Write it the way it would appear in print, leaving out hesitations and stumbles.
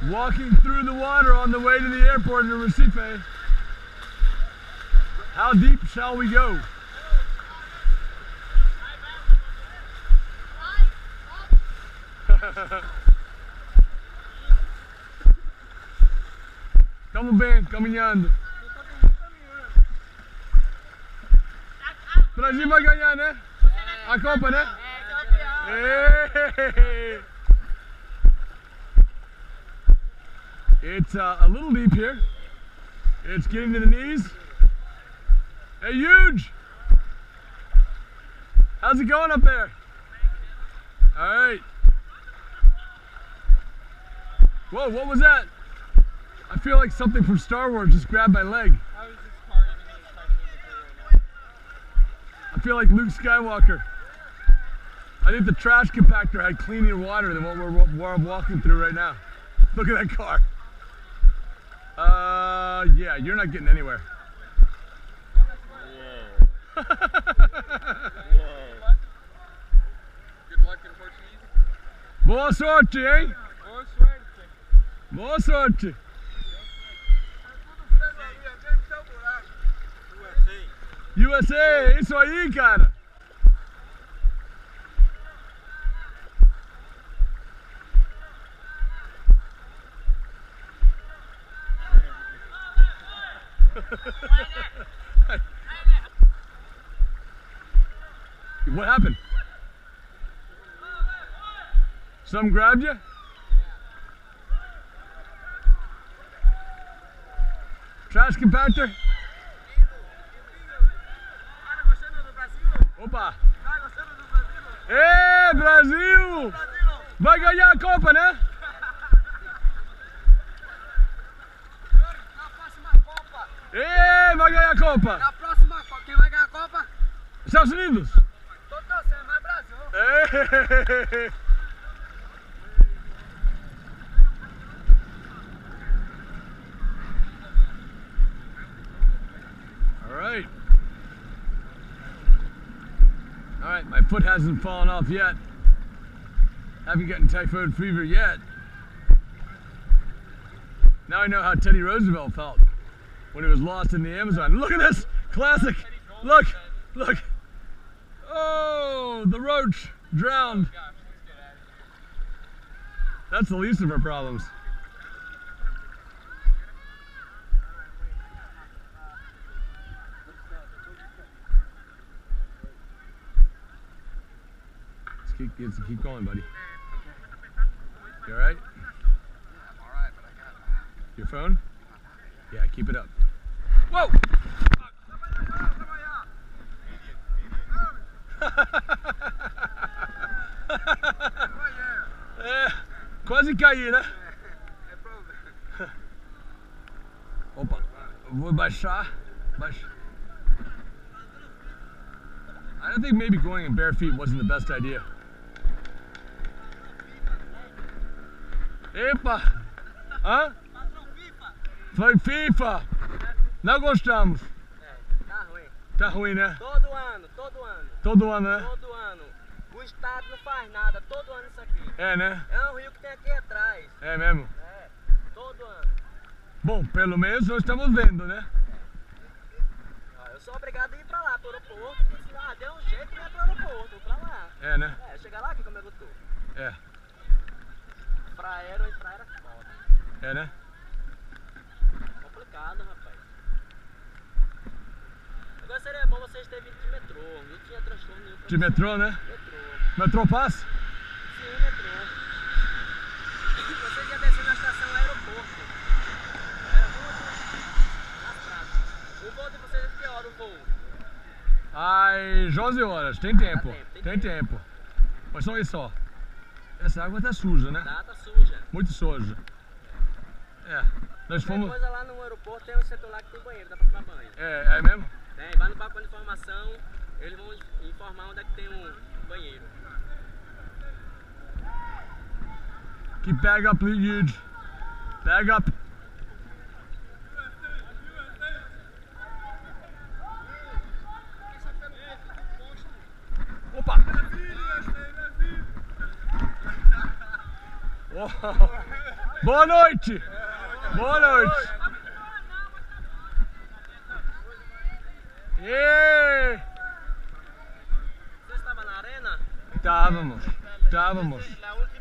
Walking through the water on the way to the airport in Recife. How deep shall we go? Estamos bem, caminhando. O Brasil vai ganhar, né? A Copa, né? Hey! It's a little deep here. It's getting to the knees. Hey, huge! How's it going up there? All right. Whoa, what was that? I feel like something from Star Wars just grabbed my leg. I feel like Luke Skywalker. I think the trash compactor had cleaner water than what we're walking through right now. Look at that car. Yeah, you're not getting anywhere. Whoa. Whoa. Good luck in Portuguese. Boa sorte, hein? Boa sorte. Boa sorte. USA, isso aí, cara. What happened? Something grabbed you? Trash compactor? Opa! Ê, Brasil! Vai ganhar a Copa, né? Ê, vai ganhar a Copa! Na próxima Copa, quem vai ganhar a Copa? Estados Unidos! Tô torcendo, mas Brasil! Ê! Alright, my foot hasn't fallen off yet. Haven't gotten typhoid fever yet. Now I know how Teddy Roosevelt felt when he was lost in the Amazon. Look at this! Classic! Look! Look! Oh, the roach drowned. That's the least of our problems. Let's keep going, buddy. You alright? I'm alright, but I got your phone? Yeah, keep it up. Whoa! Quase caí, né? Opa, vou baixar. I don't think maybe going in bare feet wasn't the best idea. Epa! Hã? Foi FIFA! Não gostamos. Tá ruim. Tá ruim, né? Todo ano, todo ano. Todo ano, né? Todo ano. O Estado não faz nada, todo ano isso aqui. É, né? É um rio que tem aqui atrás. É mesmo? É, todo ano. Bom, pelo menos nós estamos vendo, né? Eu sou obrigado a ir pra lá, pro aeroporto, porque senão deu um jeito de ir pro aeroporto, vou pra lá. É, né? É, chegar lá aqui como é que eu tô. É. Pra aero entrar era foda. É, né? Complicado, rapaz. Agora seria bom vocês terem vindo de metrô. Não tinha transtorno nenhum. De metrô, né? Metrô. Metrô passa? Sim, metrô. Vocês iam descer na estação aeroporto. Era muito atrás. O voo de vocês é que hora o voo? Às 11 horas, tem tempo. Tem tempo. Mas só isso só. Essa água tá suja, né? Tá suja. Muito suja. É. Nós fomos. Tem coisa lá no aeroporto, tem um setor lá que tem banheiro, dá pra tomar banho. É mesmo? Tem, vai no balcão de informação, eles vão informar onde é que tem um banheiro. Keep bag up, huge. Bag up. Opa! Boa noite! Boa noite! Yeah. Você estava na arena? Estávamos. La última